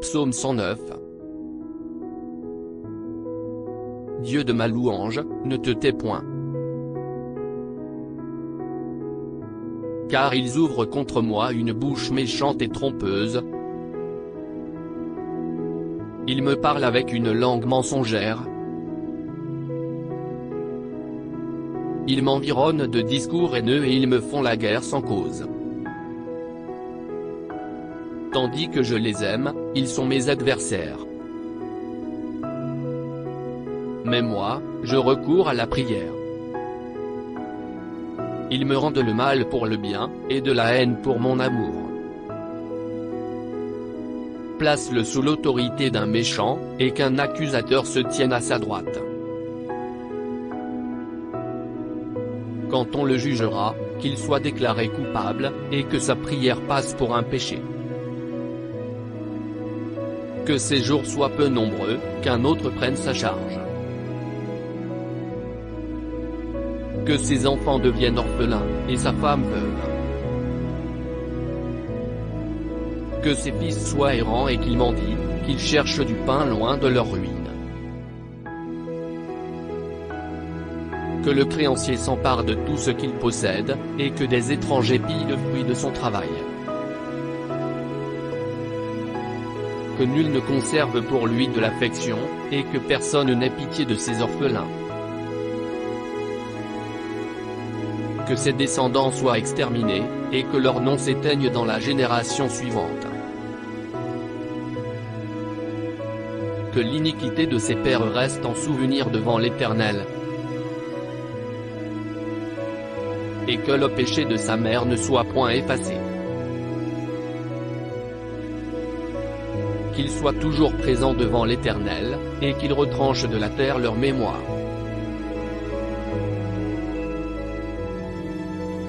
Psaume 109. Dieu de ma louange, ne te tais point. Car ils ouvrent contre moi une bouche méchante et trompeuse. Ils me parlent avec une langue mensongère. Ils m'environnent de discours haineux et ils me font la guerre sans cause. Tandis que je les aime, ils sont mes adversaires. Mais moi, je recours à la prière. Ils me rendent le mal pour le bien, et de la haine pour mon amour. Place-le sous l'autorité d'un méchant, et qu'un accusateur se tienne à sa droite. Quand on le jugera, qu'il soit déclaré coupable, et que sa prière passe pour un péché. Que ses jours soient peu nombreux, qu'un autre prenne sa charge. Que ses enfants deviennent orphelins, et sa femme veuve. Que ses fils soient errants et qu'ils mendient, qu'ils cherchent du pain loin de leur ruine. Que le créancier s'empare de tout ce qu'il possède, et que des étrangers pillent le fruit de son travail. Que nul ne conserve pour lui de l'affection, et que personne n'ait pitié de ses orphelins. Que ses descendants soient exterminés, et que leur nom s'éteigne dans la génération suivante. Que l'iniquité de ses pères reste en souvenir devant l'Éternel. Et que le péché de sa mère ne soit point effacé. Qu'ils soient toujours présents devant l'Éternel, et qu'ils retranchent de la terre leur mémoire.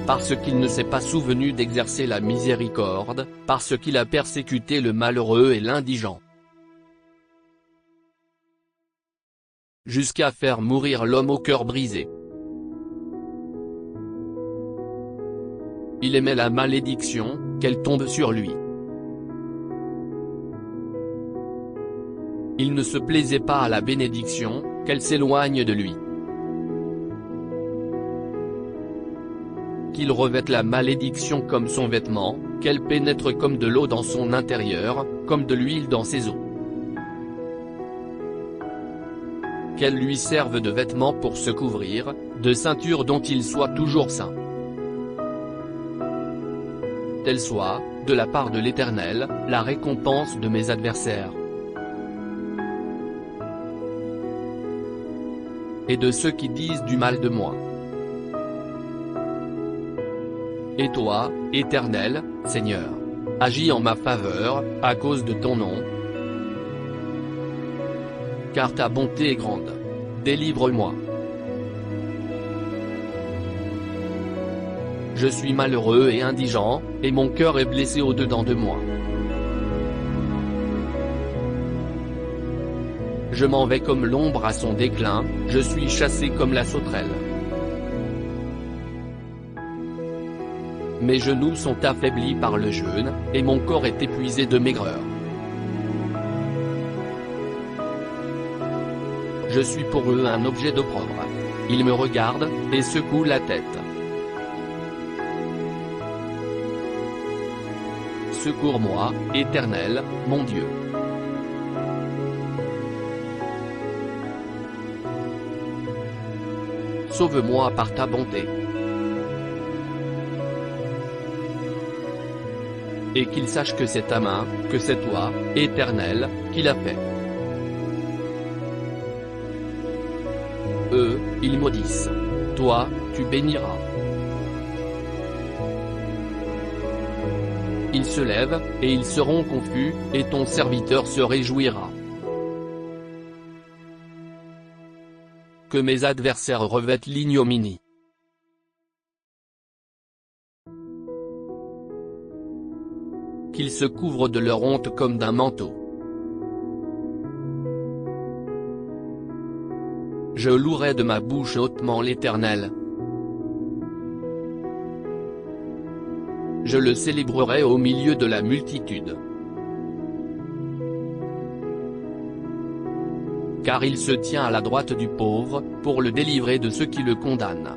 Parce qu'il ne s'est pas souvenu d'exercer la miséricorde, parce qu'il a persécuté le malheureux et l'indigent. Jusqu'à faire mourir l'homme au cœur brisé. Il aimait la malédiction, qu'elle tombe sur lui. Il ne se plaisait pas à la bénédiction, qu'elle s'éloigne de lui. Qu'il revête la malédiction comme son vêtement, qu'elle pénètre comme de l'eau dans son intérieur, comme de l'huile dans ses os. Qu'elle lui serve de vêtement pour se couvrir, de ceinture dont il soit toujours saint. Telle soit, de la part de l'Éternel, la récompense de mes adversaires. Et de ceux qui disent du mal de moi. Et toi, Éternel, Seigneur, agis en ma faveur, à cause de ton nom. Car ta bonté est grande. Délivre-moi. Je suis malheureux et indigent, et mon cœur est blessé au-dedans de moi. Je m'en vais comme l'ombre à son déclin, je suis chassé comme la sauterelle. Mes genoux sont affaiblis par le jeûne, et mon corps est épuisé de maigreur. Je suis pour eux un objet d'opprobre. Ils me regardent, et secouent la tête. Secours-moi, Éternel, mon Dieu. Sauve-moi par ta bonté. Et qu'ils sachent que c'est ta main, que c'est toi, Éternel, qui l'a fait. Eux, ils maudissent. Toi, tu béniras. Ils se lèvent, et ils seront confus, et ton serviteur se réjouira. Que mes adversaires revêtent l'ignominie. Qu'ils se couvrent de leur honte comme d'un manteau. Je louerai de ma bouche hautement l'Éternel. Je le célébrerai au milieu de la multitude. car il se tient à la droite du pauvre, pour le délivrer de ceux qui le condamnent.